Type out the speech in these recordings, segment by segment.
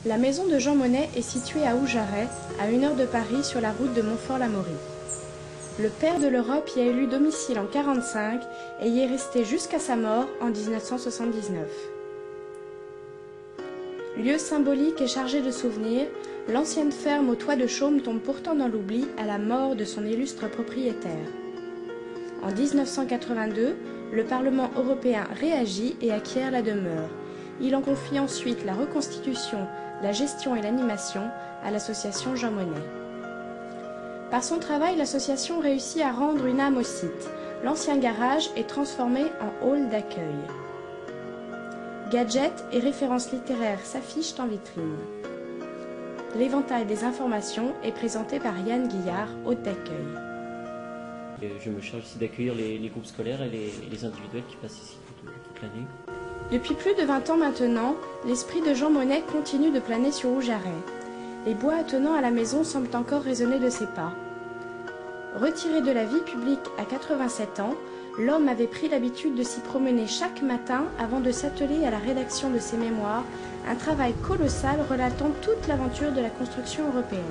La maison de Jean Monnet est située à Aujaret, à 1 heure de Paris, sur la route de Montfort-l'Amaury. Le père de l'Europe y a élu domicile en 1945 et y est resté jusqu'à sa mort en 1979. Lieu symbolique et chargé de souvenirs, l'ancienne ferme au toit de chaume tombe pourtant dans l'oubli à la mort de son illustre propriétaire. En 1982, le Parlement européen réagit et acquiert la demeure. Il en confie ensuite la reconstitution, la gestion et l'animation à l'association Jean Monnet. Par son travail, l'association réussit à rendre une âme au site. L'ancien garage est transformé en hall d'accueil. Gadgets et références littéraires s'affichent en vitrine. L'éventail des informations est présenté par Yann Guillard, hôte d'accueil. Je me charge ici d'accueillir les groupes scolaires et les individuels qui passent ici toute l'année. Depuis plus de 20 ans maintenant, l'esprit de Jean Monnet continue de planer sur Aujaret. Les bois attenants à la maison semblent encore résonner de ses pas. Retiré de la vie publique à 87 ans, l'homme avait pris l'habitude de s'y promener chaque matin avant de s'atteler à la rédaction de ses mémoires, un travail colossal relatant toute l'aventure de la construction européenne.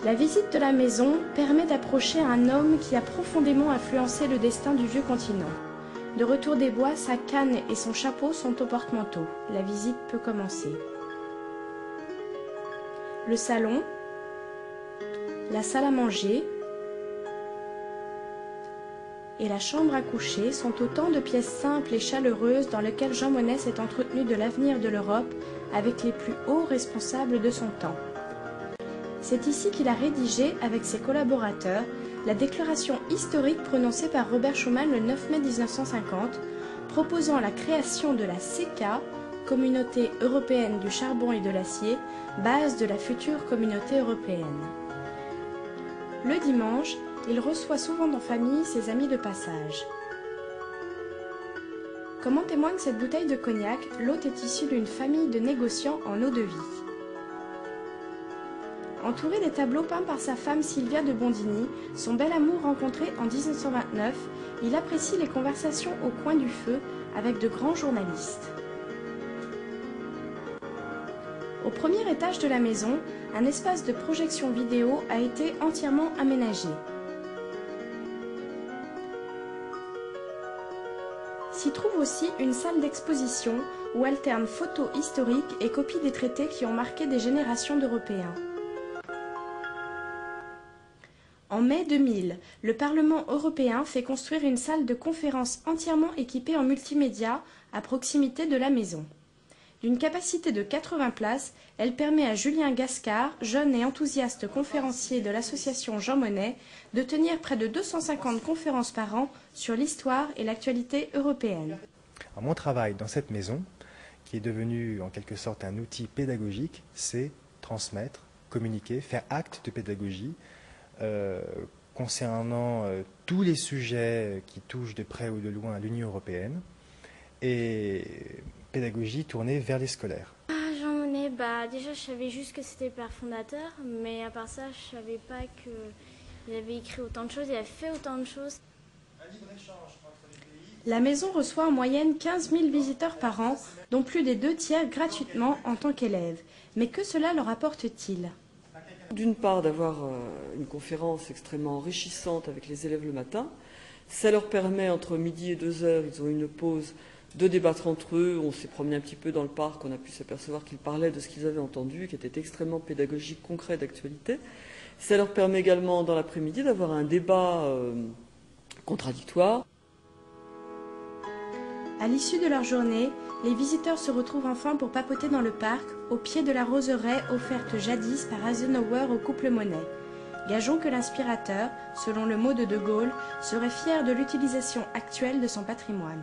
La visite de la maison permet d'approcher un homme qui a profondément influencé le destin du vieux continent. De retour des bois, sa canne et son chapeau sont au porte-manteau. La visite peut commencer. Le salon, la salle à manger et la chambre à coucher sont autant de pièces simples et chaleureuses dans lesquelles Jean Monnet s'est entretenu de l'avenir de l'Europe avec les plus hauts responsables de son temps. C'est ici qu'il a rédigé, avec ses collaborateurs, la déclaration historique prononcée par Robert Schuman le 9 mai 1950, proposant la création de la CECA, Communauté européenne du charbon et de l'acier, base de la future communauté européenne. Le dimanche, il reçoit souvent en famille ses amis de passage. Comme en témoigne cette bouteille de cognac, l'hôte est issu d'une famille de négociants en eau-de-vie. Entouré des tableaux peints par sa femme Sylvia de Bondigny, son bel amour rencontré en 1929, il apprécie les conversations au coin du feu avec de grands journalistes. Au premier étage de la maison, un espace de projection vidéo a été entièrement aménagé. S'y trouve aussi une salle d'exposition où alternent photos historiques et copies des traités qui ont marqué des générations d'Européens. En mai 2000, le Parlement européen fait construire une salle de conférence entièrement équipée en multimédia à proximité de la maison. D'une capacité de 80 places, elle permet à Julien Gascard, jeune et enthousiaste conférencier de l'association Jean Monnet, de tenir près de 250 conférences par an sur l'histoire et l'actualité européenne. Alors, mon travail dans cette maison, qui est devenu en quelque sorte un outil pédagogique, c'est transmettre, communiquer, faire acte de pédagogie, concernant tous les sujets qui touchent de près ou de loin à l'Union européenne et pédagogie tournée vers les scolaires. Jean Monnet, déjà je savais juste que c'était le père fondateur, mais à part ça je savais pas qu'il avait écrit autant de choses, il avait fait autant de choses. La maison reçoit en moyenne 15 000 visiteurs par an, dont plus des 2/3 gratuitement en tant qu'élèves. Mais que cela leur apporte-t-il ? D'une part, d'avoir une conférence extrêmement enrichissante avec les élèves le matin. Ça leur permet, entre midi et 2 heures, ils ont une pause, de débattre entre eux. On s'est promené un petit peu dans le parc, on a pu s'apercevoir qu'ils parlaient de ce qu'ils avaient entendu, qui était extrêmement pédagogique, concret, d'actualité. Ça leur permet également, dans l'après-midi, d'avoir un débat contradictoire. À l'issue de leur journée, les visiteurs se retrouvent enfin pour papoter dans le parc, au pied de la roseraie offerte jadis par Eisenhower au couple Monnet. Gageons que l'inspirateur, selon le mot de De Gaulle, serait fier de l'utilisation actuelle de son patrimoine.